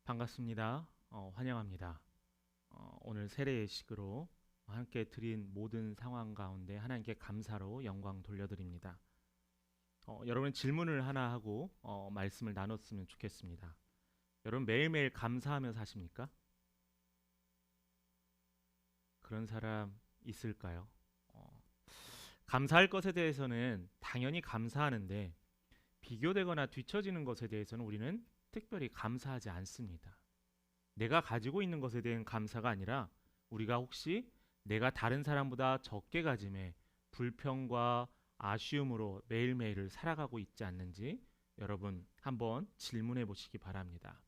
반갑습니다. 환영합니다. 오늘 세례 예식으로 함께 드린 모든 상황 가운데 하나님께 감사로 영광 돌려드립니다. 여러분 질문을 하나 하고 말씀을 나눴으면 좋겠습니다. 여러분 매일매일 감사하며 사십니까? 그런 사람 있을까요? 어, 감사할 것에 대해서는 당연히 감사하는데 비교되거나 뒤처지는 것에 대해서는 우리는 특별히 감사하지 않습니다. 내가 가지고 있는 것에 대한 감사가 아니라 우리가 혹시 내가 다른 사람보다 적게 가짐에 불평과 아쉬움으로 매일매일을 살아가고 있지 않는지 여러분 한번 질문해 보시기 바랍니다.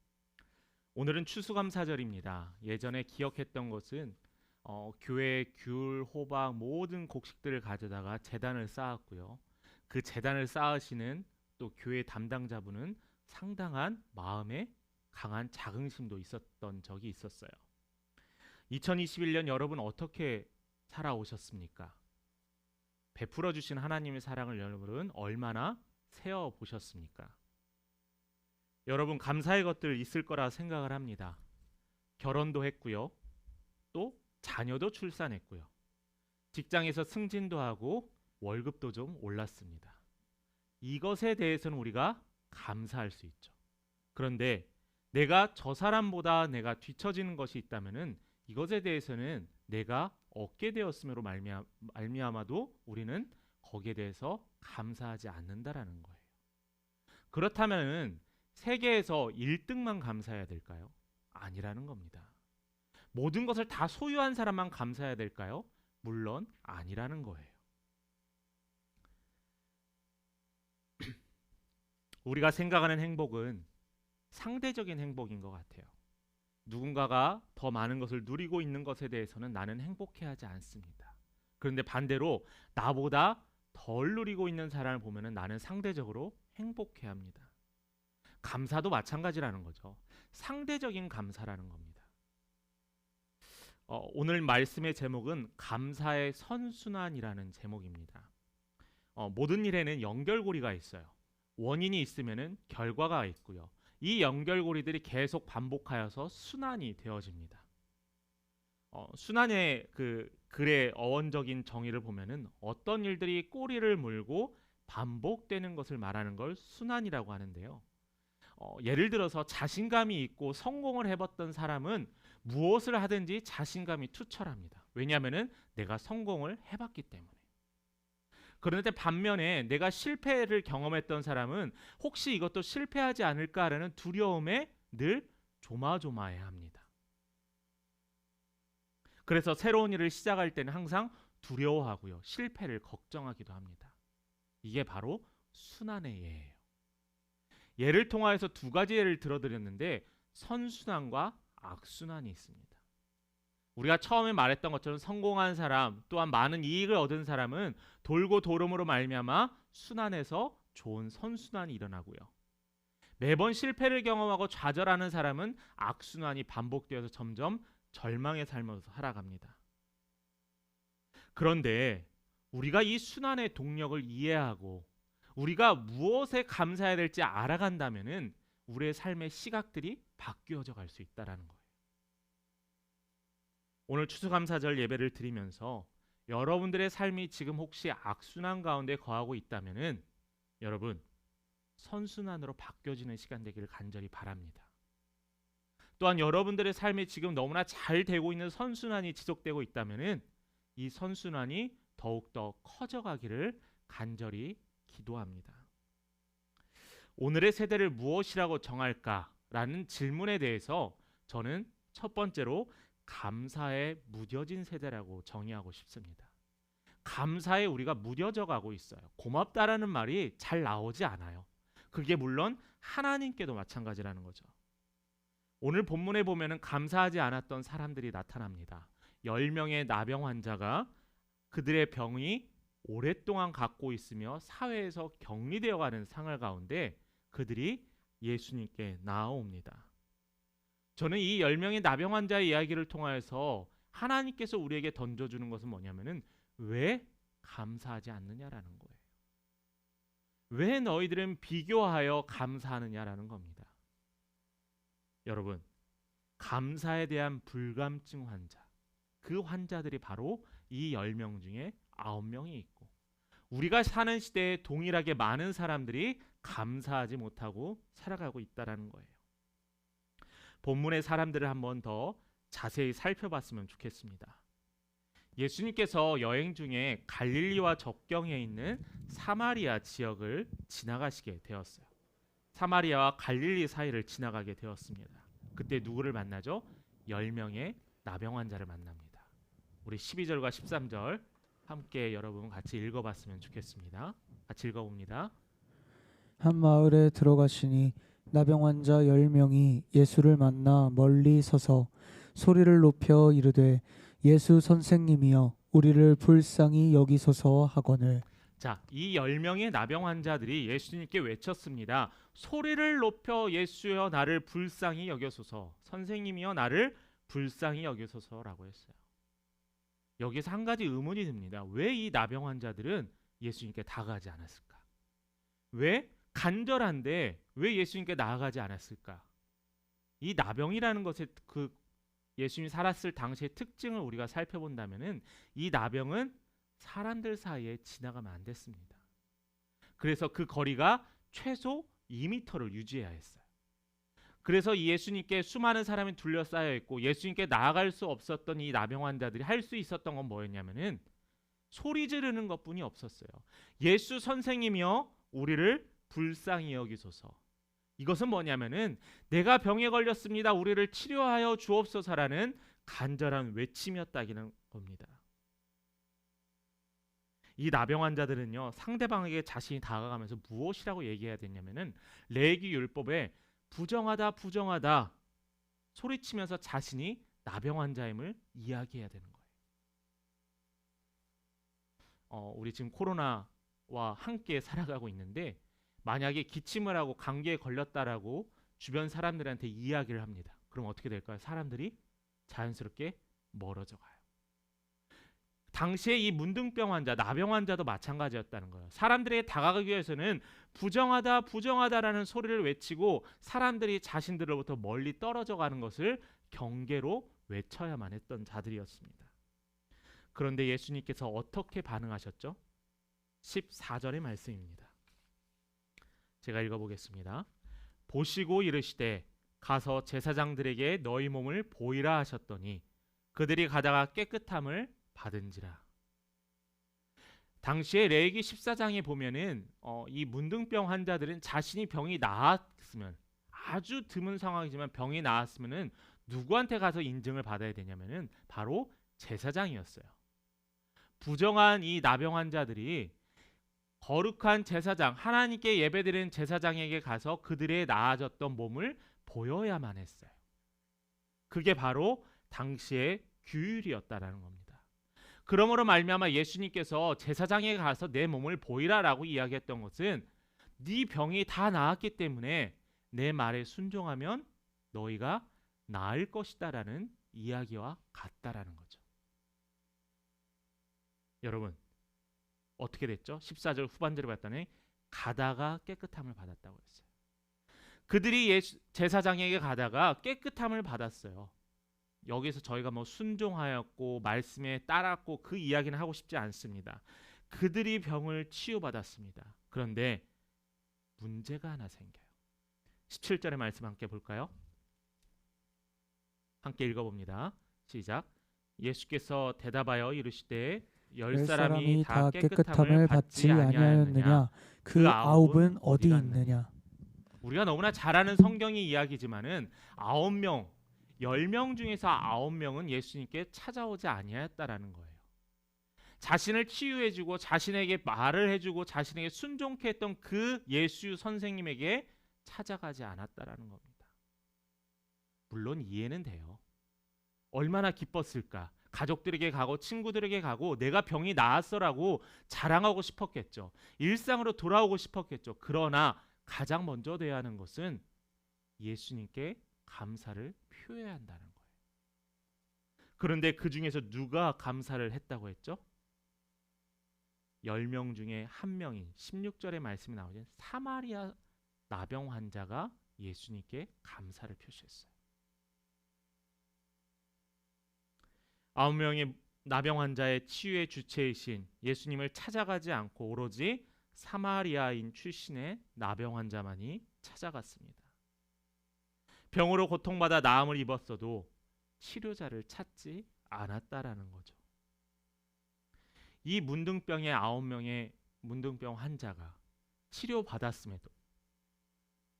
오늘은 추수감사절입니다. 예전에 기억했던 것은 교회 귤, 호박 모든 곡식들을 가져다가 제단을 쌓았고요. 그 제단을 쌓으시는 또 교회 담당자분은 상당한 마음의 강한 자긍심도 있었던 적이 있었어요. 2021년 여러분 어떻게 살아오셨습니까? 베풀어 주신 하나님의 사랑을 여러분은 얼마나 세어 보셨습니까? 여러분 감사의 것들 있을 거라 생각을 합니다. 결혼도 했고요. 또 자녀도 출산했고요. 직장에서 승진도 하고 월급도 좀 올랐습니다. 이것에 대해서는 우리가 감사할 수 있죠. 그런데 내가 저 사람보다 내가 뒤처지는 것이 있다면은 이것에 대해서는 내가 얻게 되었음으로 말미암아도 우리는 거기에 대해서 감사하지 않는다라는 거예요. 그렇다면은 세계에서 1등만 감사해야 될까요? 아니라는 겁니다. 모든 것을 다 소유한 사람만 감사해야 될까요? 물론 아니라는 거예요. 우리가 생각하는 행복은 상대적인 행복인 것 같아요. 누군가가 더 많은 것을 누리고 있는 것에 대해서는 나는 행복해하지 않습니다. 그런데 반대로 나보다 덜 누리고 있는 사람을 보면은 나는 상대적으로 행복해합니다. 감사도 마찬가지라는 거죠. 상대적인 감사라는 겁니다. 오늘 말씀의 제목은 감사의 선순환이라는 제목입니다. 모든 일에는 연결고리가 있어요. 원인이 있으면은 결과가 있고요. 이 연결고리들이 계속 반복하여서 순환이 되어집니다. 순환의 그 글의 어원적인 정의를 보면은 어떤 일들이 꼬리를 물고 반복되는 것을 말하는 걸 순환이라고 하는데요. 예를 들어서 자신감이 있고 성공을 해봤던 사람은 무엇을 하든지 자신감이 투철합니다. 왜냐하면은 내가 성공을 해봤기 때문에. 그런데 반면에 내가 실패를 경험했던 사람은 혹시 이것도 실패하지 않을까라는 두려움에 늘 조마조마해야 합니다. 그래서 새로운 일을 시작할 때는 항상 두려워하고요. 실패를 걱정하기도 합니다. 이게 바로 순환의 예예요. 예를 통하여서 두 가지 예를 들어드렸는데 선순환과 악순환이 있습니다. 우리가 처음에 말했던 것처럼 성공한 사람 또한 많은 이익을 얻은 사람은 돌고 도름으로 말미암아 순환에서 좋은 선순환이 일어나고요. 매번 실패를 경험하고 좌절하는 사람은 악순환이 반복되어서 점점 절망의 삶을 살아갑니다. 그런데 우리가 이 순환의 동력을 이해하고 우리가 무엇에 감사해야 될지 알아간다면은 우리의 삶의 시각들이 바뀌어져 갈 수 있다라는 거예요. 오늘 추수감사절 예배를 드리면서 여러분들의 삶이 지금 혹시 악순환 가운데 거하고 있다면은 여러분 선순환으로 바뀌어지는 시간 되기를 간절히 바랍니다. 또한 여러분들의 삶이 지금 너무나 잘 되고 있는 선순환이 지속되고 있다면은 이 선순환이 더욱더 커져가기를 간절히 기도합니다. 오늘의 세대를 무엇이라고 정할까라는 질문에 대해서 저는 첫 번째로 감사에 무뎌진 세대라고 정의하고 싶습니다. 감사에 우리가 무뎌져 가고 있어요. 고맙다라는 말이 잘 나오지 않아요. 그게 물론 하나님께도 마찬가지라는 거죠. 오늘 본문에 보면은 감사하지 않았던 사람들이 나타납니다. 10명의 나병 환자가 그들의 병이 오랫동안 갖고 있으며 사회에서 격리되어 가는 상황 가운데 그들이 예수님께 나아옵니다. 저는 이 10명의 나병 환자의 이야기를 통하여서 하나님께서 우리에게 던져주는 것은 뭐냐면은 왜 감사하지 않느냐라는 거예요. 왜 너희들은 비교하여 감사하느냐라는 겁니다. 여러분, 감사에 대한 불감증 환자, 그 환자들이 바로 이 10명 중에 9명이 있고, 우리가 사는 시대에 동일하게 많은 사람들이 감사하지 못하고 살아가고 있다라는 거예요. 본문의 사람들을 한번 더 자세히 살펴봤으면 좋겠습니다. 예수님께서 여행 중에 갈릴리와 접경에 있는 사마리아 지역을 지나가시게 되었어요. 사마리아와 갈릴리 사이를 지나가게 되었습니다. 그때 누구를 만나죠? 10명의 나병 환자를 만납니다. 우리 12절과 13절 함께 여러분 같이 읽어봤으면 좋겠습니다. 같이 읽어봅니다. 한 마을에 들어가시니 나병 환자 10명이 예수를 만나 멀리 서서 소리를 높여 이르되 예수 선생님이여 우리를 불쌍히 여기소서 하거늘. 자, 이 10명의 나병 환자들이 예수님께 외쳤습니다. 소리를 높여 예수여 나를 불쌍히 여겨소서, 선생님이여 나를 불쌍히 여겨소서라고 했어요. 여기서 한 가지 의문이 듭니다. 왜 이 나병 환자들은 예수님께 다가가지 않았을까? 왜 간절한데 왜 예수님께 나아가지 않았을까? 이 나병이라는 것의 그 예수님이 살았을 당시의 특징을 우리가 살펴본다면은 이 나병은 사람들 사이에 지나가면 안 됐습니다. 그래서 그 거리가 최소 2m를 유지해야 했어요. 그래서 예수님께 수많은 사람이 둘러싸여 있고 예수님께 나아갈 수 없었던 이 나병 환자들이 할 수 있었던 건 뭐였냐면은 소리 지르는 것뿐이 없었어요. 예수 선생님이여 우리를 불쌍히 여기소서. 이것은 뭐냐면은 내가 병에 걸렸습니다. 우리를 치료하여 주옵소서라는 간절한 외침이었다는 겁니다. 이 나병 환자들은요, 상대방에게 자신이 다가가면서 무엇이라고 얘기해야 되냐면은 레위기 율법에 부정하다 부정하다 소리치면서 자신이 나병 환자임을 이야기해야 되는 거예요. 우리 지금 코로나와 함께 살아가고 있는데 만약에 기침을 하고 감기에 걸렸다라고 주변 사람들한테 이야기를 합니다. 그럼 어떻게 될까요? 사람들이 자연스럽게 멀어져 가요. 당시에 이 문둥병 환자, 나병 환자도 마찬가지였다는 거예요. 사람들에게 다가가기 위해서는 부정하다, 부정하다라는 소리를 외치고 사람들이 자신들로부터 멀리 떨어져 가는 것을 경계로 외쳐야만 했던 자들이었습니다. 그런데 예수님께서 어떻게 반응하셨죠? 14절의 말씀입니다. 제가 읽어보겠습니다. 보시고 이르시되 가서 제사장들에게 너희 몸을 보이라 하셨더니 그들이 가다가 깨끗함을 받은지라. 당시에 레위기 14장에 보면은 이 문둥병 환자들은 자신이 병이 나았으면, 아주 드문 상황이지만 병이 나았으면은 누구한테 가서 인증을 받아야 되냐면은 바로 제사장이었어요. 부정한 이 나병 환자들이 거룩한 제사장, 하나님께 예배드리는 제사장에게 가서 그들의 나아졌던 몸을 보여야만 했어요. 그게 바로 당시의 규율이었다라는 겁니다. 그러므로 말미암아 예수님께서 제사장에게 가서 내 몸을 보이라라고 이야기했던 것은 네 병이 다 나았기 때문에 내 말에 순종하면 너희가 나을 것이다라는 이야기와 같다라는 거죠. 여러분, 어떻게 됐죠? 14절 후반절을 봤더니 가다가 깨끗함을 받았다고 했어요. 그들이 제사장에게 가다가 깨끗함을 받았어요. 여기서 저희가 뭐 순종하였고 말씀에 따랐고 그 이야기는 하고 싶지 않습니다. 그들이 병을 치유받았습니다. 그런데 문제가 하나 생겨요. 17절의 말씀 함께 볼까요? 함께 읽어봅니다. 시작. 예수께서 대답하여 이르시되 10사람이 다 깨끗함을 받지 아니하였느냐? 그 9은 어디 있느냐? 우리가 너무나 잘 아는 성경의 이야기지만은 9명, 10명 중에서 9명은 예수님께 찾아오지 아니하였다라는 거예요. 자신을 치유해주고 자신에게 말을 해주고 자신에게 순종케 했던 그 예수 선생님에게 찾아가지 않았다라는 겁니다. 물론 이해는 돼요. 얼마나 기뻤을까? 가족들에게 가고 친구들에게 가고 내가 병이 나았어라고 자랑하고 싶었겠죠. 일상으로 돌아오고 싶었겠죠. 그러나 가장 먼저 돼야 하는 것은 예수님께 감사를 표해야 한다는 거예요. 그런데 그 중에서 누가 감사를 했다고 했죠? 10명 중에 한 명인 16절의 말씀이 나오죠. 사마리아 나병 환자가 예수님께 감사를 표시했어요. 9명의 나병 환자의 치유의 주체이신 예수님을 찾아가지 않고 오로지 사마리아인 출신의 나병 환자만이 찾아갔습니다. 병으로 고통받아 나음을 입었어도 치료자를 찾지 않았다라는 거죠. 이 문둥병의 9명의 문둥병 환자가 치료받았음에도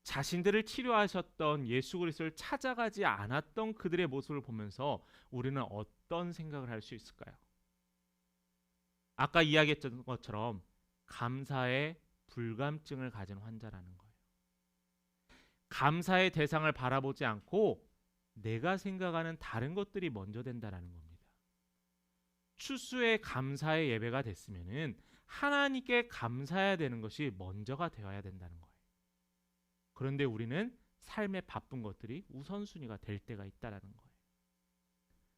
자신들을 치료하셨던 예수 그리스도를 찾아가지 않았던 그들의 모습을 보면서 우리는 어떤 생각을 할 수 있을까요? 아까 이야기했던 것처럼 감사의 불감증을 가진 환자라는 거예요. 감사의 대상을 바라보지 않고 내가 생각하는 다른 것들이 먼저 된다라는 겁니다. 추수의 감사의 예배가 됐으면은 하나님께 감사해야 되는 것이 먼저가 되어야 된다는 거예요. 그런데 우리는 삶의 바쁜 것들이 우선순위가 될 때가 있다라는 거예요.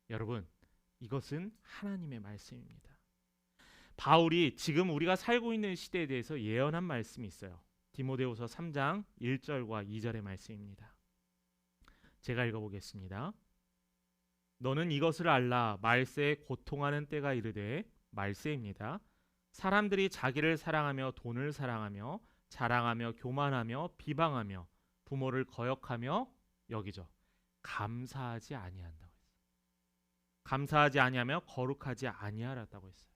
여러분, 이것은 하나님의 말씀입니다. 바울이 지금 우리가 살고 있는 시대에 대해서 예언한 말씀이 있어요. 디모데후서 3장 1절과 2절의 말씀입니다. 제가 읽어보겠습니다. 너는 이것을 알라. 말세에 고통하는 때가 이르되, 말세입니다. 사람들이 자기를 사랑하며 돈을 사랑하며 자랑하며 교만하며 비방하며 부모를 거역하며 여기죠. 감사하지 아니한다고 했어요. 감사하지 아니하며 거룩하지 아니하라고 했어요.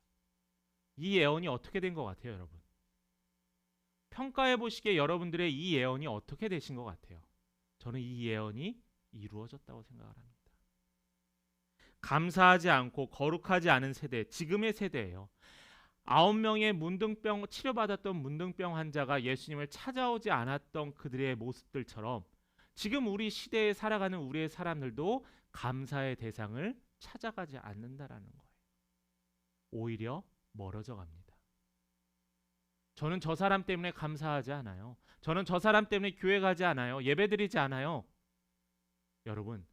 이 예언이 어떻게 된 것 같아요, 여러분? 평가해 보시기에 여러분들의 이 예언이 어떻게 되신 것 같아요? 저는 이 예언이 이루어졌다고 생각을 합니다. 감사하지 않고 거룩하지 않은 세대, 지금의 세대예요. 9명의 문둥병 치료받았던 문둥병 환자가 예수님을 찾아오지 않았던 그들의 모습들처럼 지금 우리 시대에 살아가는 우리의 사람들도 감사의 대상을 찾아가지 않는다라는 거예요. 오히려 멀어져 갑니다. 저는 저 사람 때문에 감사하지 않아요. 저는 저 사람 때문에 교회 가지 않아요. 예배드리지 않아요. 여러분,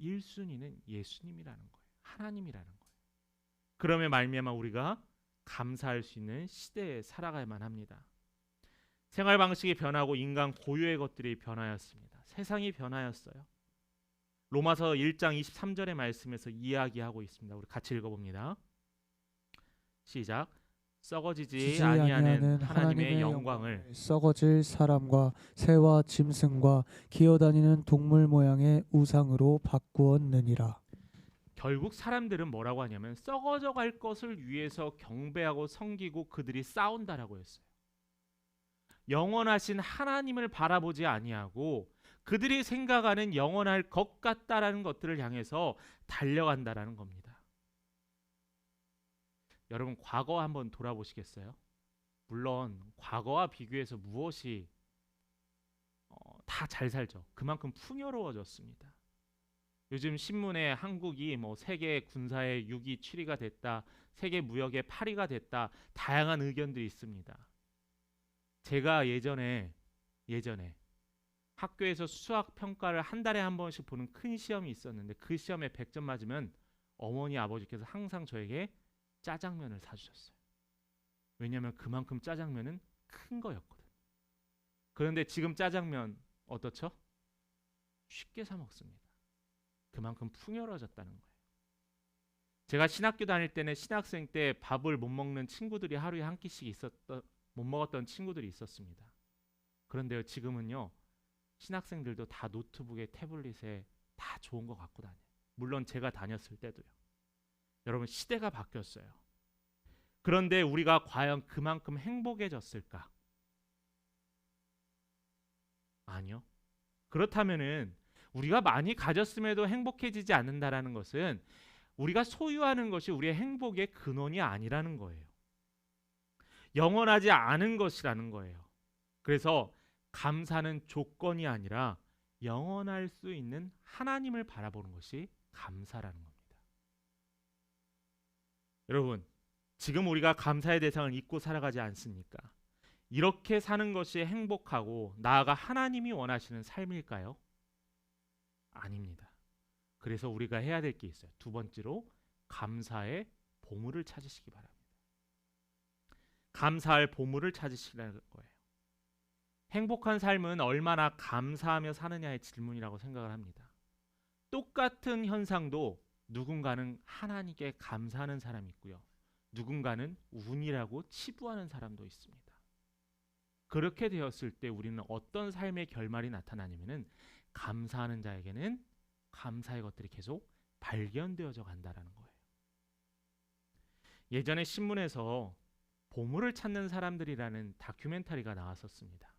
1순위는 예수님이라는 거예요. 하나님이라는 거예요. 그러면 말미암아 우리가 감사할 수 있는 시대에 살아가야만 합니다. 생활 방식이 변하고 인간 고유의 것들이 변하였습니다. 세상이 변하였어요. 로마서 1장 23절의 말씀에서 이야기하고 있습니다. 우리 같이 읽어봅니다. 시작. 썩어지지 아니하는 하나님의 영광을 썩어질 사람과 새와 짐승과 기어다니는 동물 모양의 우상으로 바꾸었느니라. 결국 사람들은 뭐라고 하냐면 썩어져 갈 것을 위해서 경배하고 섬기고 그들이 싸운다라고 했어요. 영원하신 하나님을 바라보지 아니하고 그들이 생각하는 영원할 것 같다라는 것들을 향해서 달려간다라는 겁니다. 여러분, 과거 한번 돌아보시겠어요? 물론 과거와 비교해서 무엇이 다 잘 살죠. 그만큼 풍요로워졌습니다. 요즘 신문에 한국이 세계 군사의 6위 7위가 됐다, 세계 무역의 8위가 됐다, 다양한 의견들이 있습니다. 제가 예전에 학교에서 수학 평가를 한 달에 한 번씩 보는 큰 시험이 있었는데 그 시험에 100점 맞으면 어머니 아버지께서 항상 저에게 짜장면을 사주셨어요. 왜냐하면 그만큼 짜장면은 큰 거였거든. 그런데 지금 짜장면 어떻죠? 쉽게 사 먹습니다. 그만큼 풍요로워졌다는 거예요. 제가 신학교 다닐 때는 신학생 때 밥을 못 먹는 친구들이 하루에 한 끼씩 못 먹었던 친구들이 있었습니다. 그런데요, 지금은요, 신학생들도 다 노트북에 태블릿에 다 좋은 거 갖고 다녀요. 물론 제가 다녔을 때도요. 여러분, 시대가 바뀌었어요. 그런데 우리가 과연 그만큼 행복해졌을까? 아니요. 그렇다면은 우리가 많이 가졌음에도 행복해지지 않는다라는 것은 우리가 소유하는 것이 우리의 행복의 근원이 아니라는 거예요. 영원하지 않은 것이라는 거예요. 그래서 감사는 조건이 아니라 영원할 수 있는 하나님을 바라보는 것이 감사라는 겁니다. 여러분, 지금 우리가 감사의 대상을 잊고 살아가지 않습니까? 이렇게 사는 것이 행복하고 나아가 하나님이 원하시는 삶일까요? 아닙니다. 그래서 우리가 해야 될 게 있어요. 두 번째로 감사의 보물을 찾으시기 바랍니다. 감사할 보물을 찾으시라는 거예요. 행복한 삶은 얼마나 감사하며 사느냐의 질문이라고 생각을 합니다. 똑같은 현상도 누군가는 하나님께 감사하는 사람이 있고요. 누군가는 운이라고 치부하는 사람도 있습니다. 그렇게 되었을 때 우리는 어떤 삶의 결말이 나타나냐면은 감사하는 자에게는 감사의 것들이 계속 발견되어져 간다라는 거예요. 예전에 신문에서 보물을 찾는 사람들이라는 다큐멘터리가 나왔었습니다.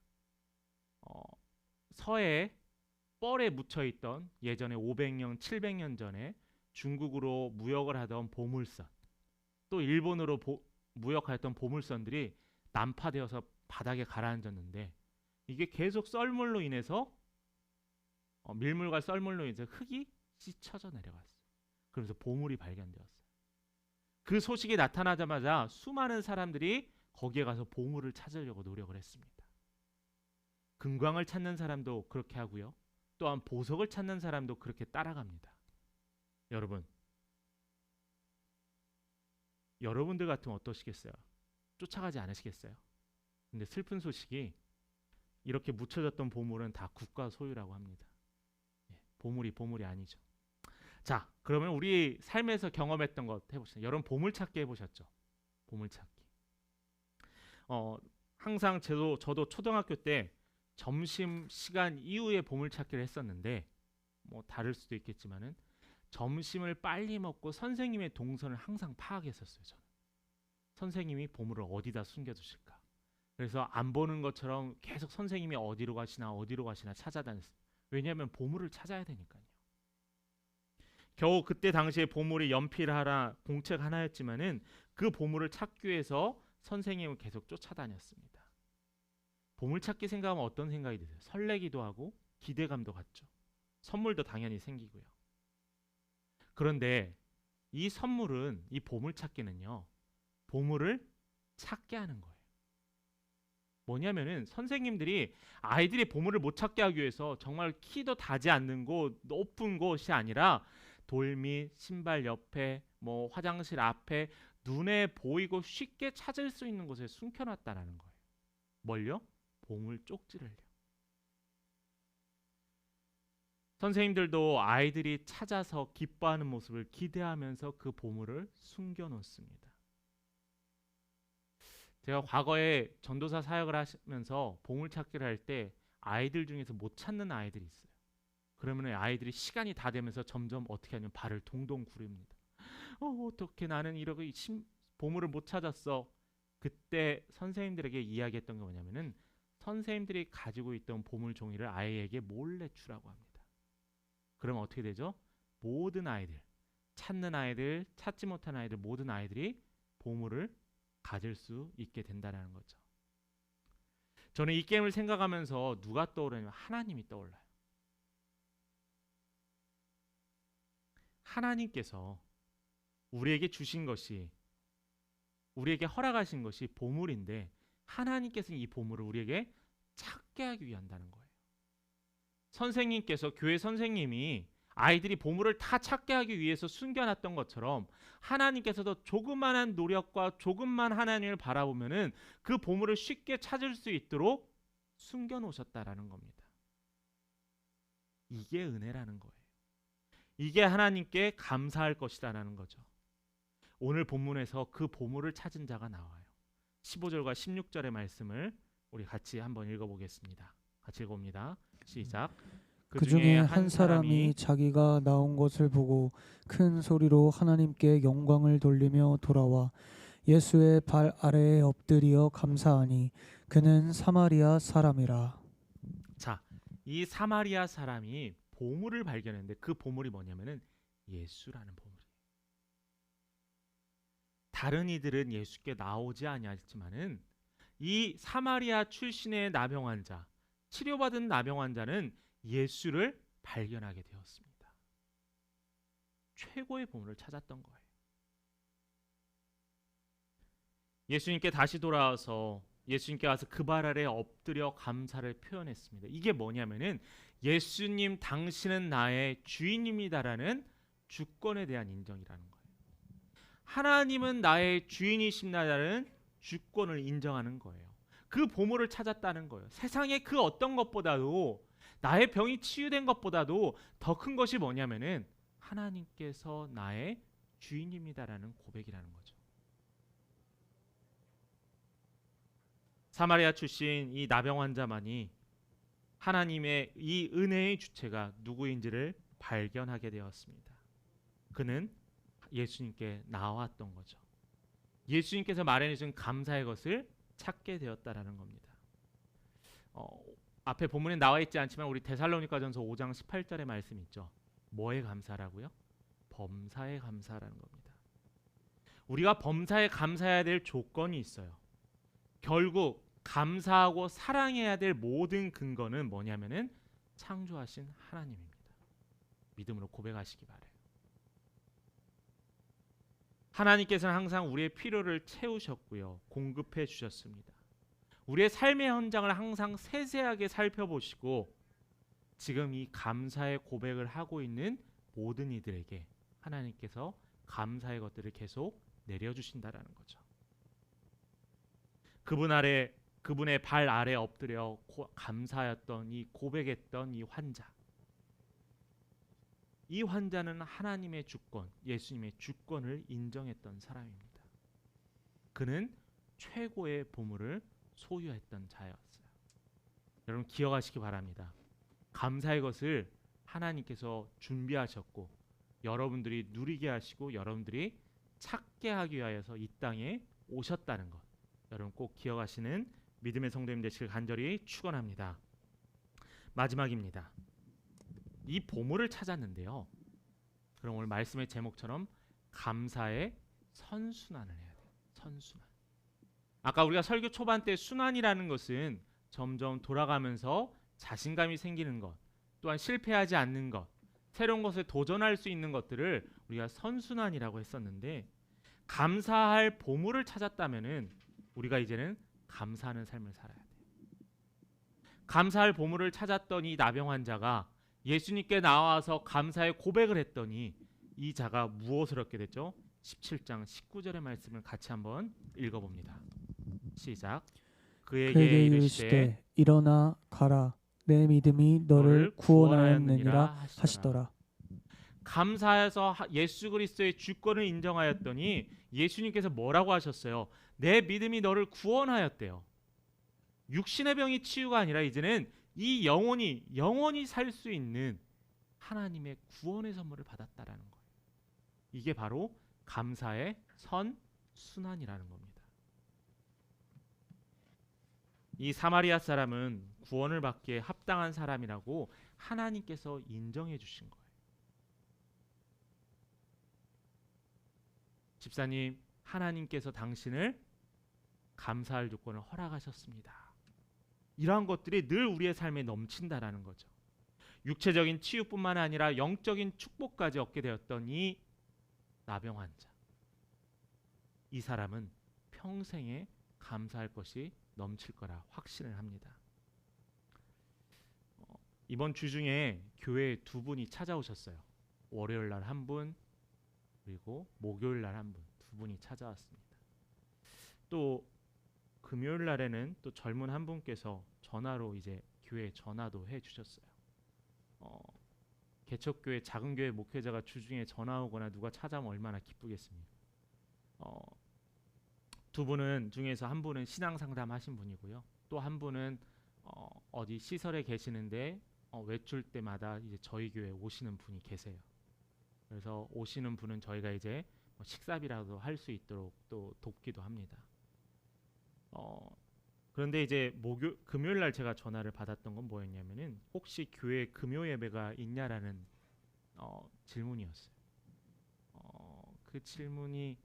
서해 뻘에 묻혀있던 예전에 500년, 700년 전에 중국으로 무역을 하던 보물선, 또 일본으로 무역하였던 보물선들이 난파되어서 바닥에 가라앉았는데 이게 계속 썰물로 인해서 밀물과 썰물로 인해서 흙이 씻혀져 내려갔어요. 그래서 보물이 발견되었어요. 그 소식이 나타나자마자 수많은 사람들이 거기에 가서 보물을 찾으려고 노력을 했습니다. 금광을 찾는 사람도 그렇게 하고요. 또한 보석을 찾는 사람도 그렇게 따라갑니다. 여러분들 같으면 어떠시겠어요? 쫓아가지 않으시겠어요? 근데 슬픈 소식이 이렇게 묻혀졌던 보물은 다 국가 소유라고 합니다. 보물이 아니죠. 자, 그러면 우리 삶에서 경험했던 것 해보시죠. 여러분 보물찾기 해보셨죠? 보물찾기. 항상 저도 초등학교 때 점심 시간 이후에 보물찾기를 했었는데 뭐 다를 수도 있겠지만은 점심을 빨리 먹고 선생님의 동선을 항상 파악했었어요. 저는 선생님이 보물을 어디다 숨겨두실까. 그래서 안 보는 것처럼 계속 선생님이 어디로 가시나 찾아다녔어요. 왜냐하면 보물을 찾아야 되니까요. 겨우 그때 당시에 보물이 연필 하나, 공책 하나였지만은 그 보물을 찾기 위해서 선생님을 계속 쫓아다녔습니다. 보물찾기 생각하면 어떤 생각이 드세요? 설레기도 하고 기대감도 갖죠. 선물도 당연히 생기고요. 그런데 이 선물은, 이 보물찾기는요, 보물을 찾게 하는 거예요. 뭐냐면은 선생님들이 아이들이 보물을 못 찾게 하기 위해서 정말 키도 닿지 않는 곳, 높은 곳이 아니라 돌밑, 신발 옆에, 뭐 화장실 앞에 눈에 보이고 쉽게 찾을 수 있는 곳에 숨겨놨다라는 거예요. 뭘요? 보물 쪽지를요. 선생님들도 아이들이 찾아서 기뻐하는 모습을 기대하면서 그 보물을 숨겨놓습니다. 제가 과거에 전도사 사역을 하면서 보물찾기를 할 때 아이들 중에서 못 찾는 아이들이 있어요. 그러면 아이들이 시간이 다 되면서 점점 어떻게 하냐면 발을 동동 구릅니다. 어떻게 나는 이렇게 보물을 못 찾았어. 그때 선생님들에게 이야기했던 게 뭐냐면은 선생님들이 가지고 있던 보물 종이를 아이에게 몰래 주라고 합니다. 그러면 어떻게 되죠? 모든 아이들, 찾는 아이들, 찾지 못한 아이들, 모든 아이들이 보물을 가질 수 있게 된다는 거죠. 저는 이 게임을 생각하면서 누가 떠오르냐면 하나님이 떠올라요. 하나님께서 우리에게 주신 것이, 우리에게 허락하신 것이 보물인데 하나님께서는 이 보물을 우리에게 찾게 하기 위한다는 거예요. 선생님께서, 교회 선생님이 아이들이 보물을 다 찾게 하기 위해서 숨겨놨던 것처럼 하나님께서도 조그만한 노력과 조금만 하나님을 바라보면은 그 보물을 쉽게 찾을 수 있도록 숨겨놓으셨다라는 겁니다. 이게 은혜라는 거예요. 이게 하나님께 감사할 것이다라는 거죠. 오늘 본문에서 그 보물을 찾은 자가 나와요. 15절과 16절의 말씀을 우리 같이 한번 읽어보겠습니다. 같이 읽어봅니다. 시작. 그 중에 한 사람이 자기가 나온 것을 보고 큰 소리로 하나님께 영광을 돌리며 돌아와 예수의 발 아래에 엎드려 감사하니 그는 사마리아 사람이라. 자, 이 사마리아 사람이 보물을 발견했는데 그 보물이 뭐냐면은 예수라는 보물이에요. 다른 이들은 예수께 나오지 아니하지만은 이 사마리아 출신의 나병 환자, 치료받은 나병 환자는 예수를 발견하게 되었습니다. 최고의 보물을 찾았던 거예요. 예수님께 다시 돌아와서 예수님께 와서 그 발 아래 엎드려 감사를 표현했습니다. 이게 뭐냐면은 예수님 당신은 나의 주인입니다라는 주권에 대한 인정이라는 거예요. 하나님은 나의 주인이십니다라는 주권을 인정하는 거예요. 그 보물을 찾았다는 거예요. 세상의 그 어떤 것보다도, 나의 병이 치유된 것보다도 더 큰 것이 뭐냐면은 하나님께서 나의 주인입니다라는 고백이라는 거죠. 사마리아 출신 이 나병 환자만이 하나님의 이 은혜의 주체가 누구인지를 발견하게 되었습니다. 그는 예수님께 나왔던 거죠. 예수님께서 마련해 주신 감사의 것을 찾게 되었다라는 겁니다. 앞에 본문에 나와 있지 않지만 우리 데살로니가전서 5장 18절의 말씀 있죠. 뭐에 감사라고요? 범사에 감사라는 겁니다. 우리가 범사에 감사해야 될 조건이 있어요. 결국 감사하고 사랑해야 될 모든 근거는 뭐냐면은 창조하신 하나님입니다. 믿음으로 고백하시기 바래요. 하나님께서는 항상 우리의 필요를 채우셨고요. 공급해 주셨습니다. 우리의 삶의 현장을 항상 세세하게 살펴보시고 지금 이 감사의 고백을 하고 있는 모든 이들에게 하나님께서 감사의 것들을 계속 내려주신다라는 거죠. 그분의 발 아래 엎드려 감사하였던 이 고백했던 이 환자. 이 환자는 하나님의 주권, 예수님의 주권을 인정했던 사람입니다. 그는 최고의 보물을 소유했던 자였어요. 여러분 기억하시기 바랍니다. 감사의 것을 하나님께서 준비하셨고 여러분들이 누리게 하시고 여러분들이 찾게 하기 위하여서 이 땅에 오셨다는 것. 여러분 꼭 기억하시는 믿음의 성도님 되시길 간절히 축원합니다. 마지막입니다. 이 보물을 찾았는데요. 그럼 오늘 말씀의 제목처럼 감사의 선순환을 해야 돼요. 선순환. 아까 우리가 설교 초반 때 순환이라는 것은 점점 돌아가면서 자신감이 생기는 것, 또한 실패하지 않는 것, 새로운 것에 도전할 수 있는 것들을 우리가 선순환이라고 했었는데 감사할 보물을 찾았다면은 우리가 이제는 감사하는 삶을 살아야 돼요. 감사할 보물을 찾았던 이 나병 환자가 예수님께 나와서 감사의 고백을 했더니 이 자가 무엇을 얻게 됐죠? 17장 19절의 말씀을 같이 한번 읽어봅니다. 시작. 그에게 이르시되 일어나 가라 내 믿음이 너를 구원하였느니라 하시더라. 감사해서 예수 그리스도의 주권을 인정하였더니 예수님께서 뭐라고 하셨어요? 내 믿음이 너를 구원하였대요. 육신의 병이 치유가 아니라 이제는 이 영원히 살 수 있는 하나님의 구원의 선물을 받았다라는 거예요. 이게 바로 감사의 선순환이라는 겁니다. 이 사마리아 사람은 구원을 받기에 합당한 사람이라고 하나님께서 인정해 주신 거예요. 집사님, 하나님께서 당신을 감사할 조건을 허락하셨습니다. 이러한 것들이 늘 우리의 삶에 넘친다라는 거죠. 육체적인 치유뿐만 아니라 영적인 축복까지 얻게 되었던 이 나병 환자. 이 사람은 평생에 감사할 것이 넘칠 거라 확신을 합니다. 이번 주 중에 교회에 두 분이 찾아오셨어요. 월요일 날 한 분, 그리고 목요일 날 한 분, 두 분이 찾아왔습니다. 또 금요일 날에는 또 젊은 한 분께서 전화로 이제 교회에 전화도 해 주셨어요. 개척교회 작은 교회 목회자가 주중에 전화 오거나 누가 찾아오면 얼마나 기쁘겠습니까? 두 분은 중에서 한 분은 신앙 상담하신 분이고요. 또 한 분은 어디 시설에 계시는데 외출 때마다 이제 저희 교회에 오시는 분이 계세요. 그래서 오시는 분은 저희가 이제 식사비라도 할 수 있도록 또 돕기도 합니다. 그런데 이제 금요일 날 제가 전화를 받았던 건 뭐였냐면은 혹시 교회 금요 예배가 있냐라는 질문이었어요. 그 질문이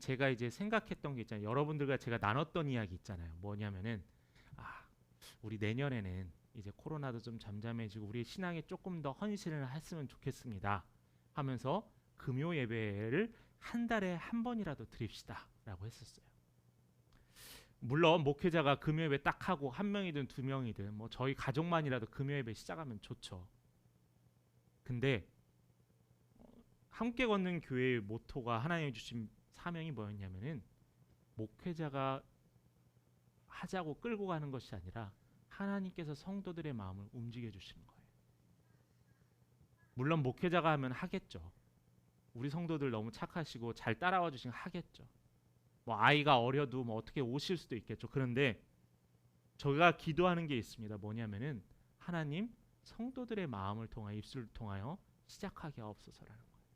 제가 이제 생각했던 게 있잖아요. 여러분들과 제가 나눴던 이야기 있잖아요. 뭐냐면은 우리 내년에는 이제 코로나도 좀 잠잠해지고 우리 신앙에 조금 더 헌신을 했으면 좋겠습니다. 하면서 금요 예배를 한 달에 한 번이라도 드립시다라고 했었어요. 물론 목회자가 금요 예배 딱 하고 한 명이든 두 명이든 뭐 저희 가족만이라도 금요 예배 시작하면 좋죠. 근데 함께 걷는 교회의 모토가 하나님이 주신 사명이 뭐였냐면은 목회자가 하자고 끌고 가는 것이 아니라 하나님께서 성도들의 마음을 움직여 주시는 거예요. 물론 목회자가 하면 하겠죠. 우리 성도들 너무 착하시고 잘 따라와 주시면 하겠죠. 뭐 아이가 어려도 뭐 어떻게 오실 수도 있겠죠. 그런데 저희가 기도하는 게 있습니다. 뭐냐면은 하나님 성도들의 마음을 통하여 입술을 통하여 시작하게 하옵소서라는 거예요.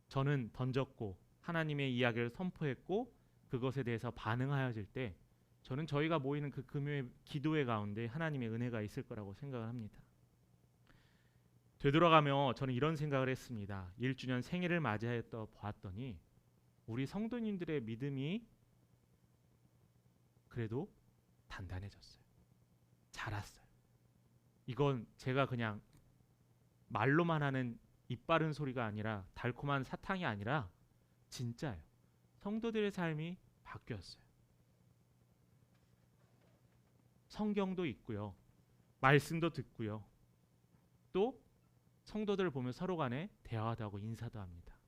저는 던졌고 하나님의 이야기를 선포했고 그것에 대해서 반응하여질 때 저는 저희가 모이는 그 금요일 기도회 가운데 하나님의 은혜가 있을 거라고 생각을 합니다. 되돌아가며 저는 이런 생각을 했습니다. 1주년 생일을 맞이하였다 보았더니 우리 성도님들의 믿음이 그래도 단단해졌어요. 자랐어요. 이건 제가 그냥 말로만 하는 입 바른 소리가 아니라 달콤한 사탕이 아니라 진짜예요. 성도들의 삶이 바뀌었어요. 성경도 있고요. 말씀도 듣고요. 또 성도들을 보면 서로 간에 대화도 하고 인사도 합니다.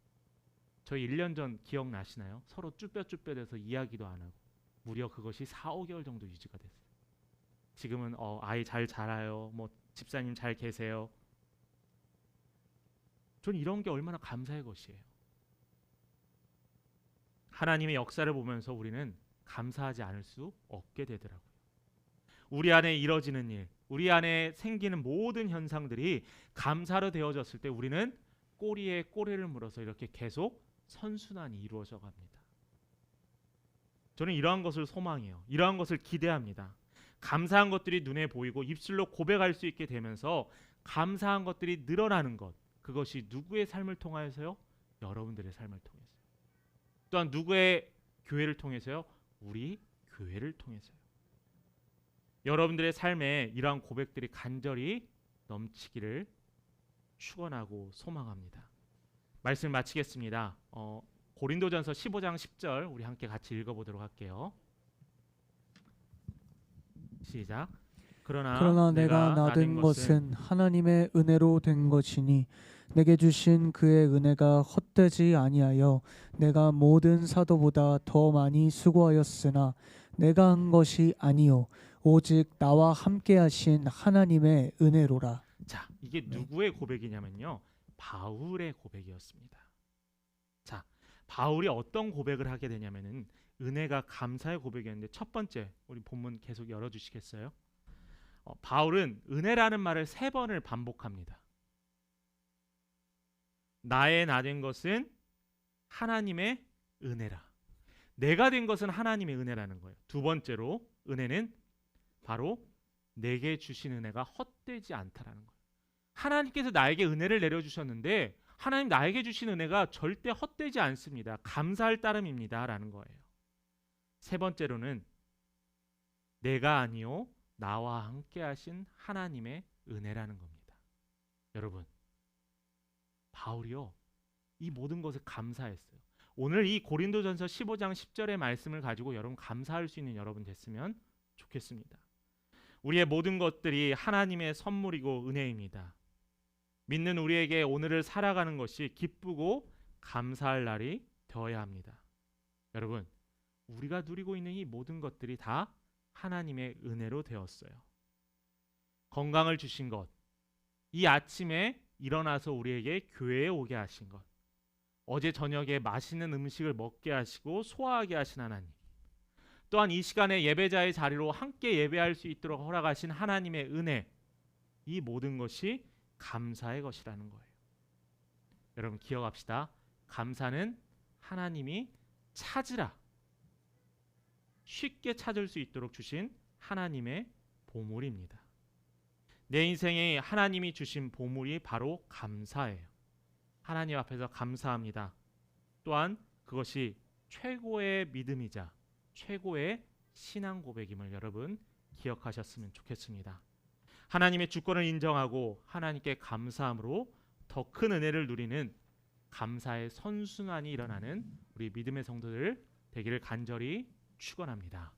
저희 1년 전 기억나시나요? 서로 쭈뼛쭈뼛해서 이야기도 안 하고 무려 그것이 4, 5개월 정도 유지가 됐어요. 지금은 아이 잘 자라요. 뭐 집사님 잘 계세요. 전 이런 게 얼마나 감사의 것이에요. 하나님의 역사를 보면서 우리는 감사하지 않을 수 없게 되더라고요. 우리 안에 이뤄지는 일, 우리 안에 생기는 모든 현상들이 감사로 되어졌을 때 우리는 꼬리에 꼬리를 물어서 이렇게 계속 선순환이 이루어져 갑니다. 저는 이러한 것을 소망해요. 이러한 것을 기대합니다. 감사한 것들이 눈에 보이고 입술로 고백할 수 있게 되면서 감사한 것들이 늘어나는 것, 그것이 누구의 삶을 통하여서요? 여러분들의 삶을 통해서요. 또한 누구의 교회를 통해서요? 우리 교회를 통해서요. 여러분들의 삶에 이러한 고백들이 간절히 넘치기를 축원하고 소망합니다. 말씀 마치겠습니다. 고린도전서 15장 10절 우리 함께 같이 읽어보도록 할게요. 시작. 그러나 내가 나된 것은 하나님의 은혜로 된 것이니 내게 주신 그의 은혜가 헛되지 아니하여 내가 모든 사도보다 더 많이 수고하였으나 내가 한 것이 아니요 오직 나와 함께 하신 하나님의 은혜로라. 자, 이게 누구의 고백이냐면요. 바울의 고백이었습니다. 자, 바울이 어떤 고백을 하게 되냐면은 은혜가 감사의 고백이었는데 첫 번째 우리 본문 계속 열어주시겠어요? 바울은 은혜라는 말을 3번을 반복합니다. 나의 나 된 것은 하나님의 은혜라. 내가 된 것은 하나님의 은혜라는 거예요. 두 번째로 은혜는 바로 내게 주신 은혜가 헛되지 않다라는 거예요. 하나님께서 나에게 은혜를 내려주셨는데 하나님 나에게 주신 은혜가 절대 헛되지 않습니다. 감사할 따름입니다 라는 거예요. 세 번째로는 내가 아니요 나와 함께 하신 하나님의 은혜라는 겁니다. 여러분, 바울이요 이 모든 것을 감사했어요. 오늘 이 고린도전서 15장 10절의 말씀을 가지고 여러분 감사할 수 있는 여러분 됐으면 좋겠습니다. 우리의 모든 것들이 하나님의 선물이고 은혜입니다. 믿는 우리에게 오늘을 살아가는 것이 기쁘고 감사할 날이 되어야 합니다. 여러분, 우리가 누리고 있는 이 모든 것들이 다 하나님의 은혜로 되었어요. 건강을 주신 것, 이 아침에 일어나서 우리에게 교회에 오게 하신 것, 어제 저녁에 맛있는 음식을 먹게 하시고 소화하게 하신 하나님, 또한 이 시간에 예배자의 자리로 함께 예배할 수 있도록 허락하신 하나님의 은혜, 이 모든 것이 감사의 것이라는 거예요. 여러분 기억합시다. 감사는 하나님이 찾으라, 쉽게 찾을 수 있도록 주신 하나님의 보물입니다. 내 인생에 하나님이 주신 보물이 바로 감사예요. 하나님 앞에서 감사합니다. 또한 그것이 최고의 믿음이자 최고의 신앙 고백임을 여러분 기억하셨으면 좋겠습니다. 하나님의 주권을 인정하고 하나님께 감사함으로 더 큰 은혜를 누리는 감사의 선순환이 일어나는 우리 믿음의 성도들 되기를 간절히 축원합니다.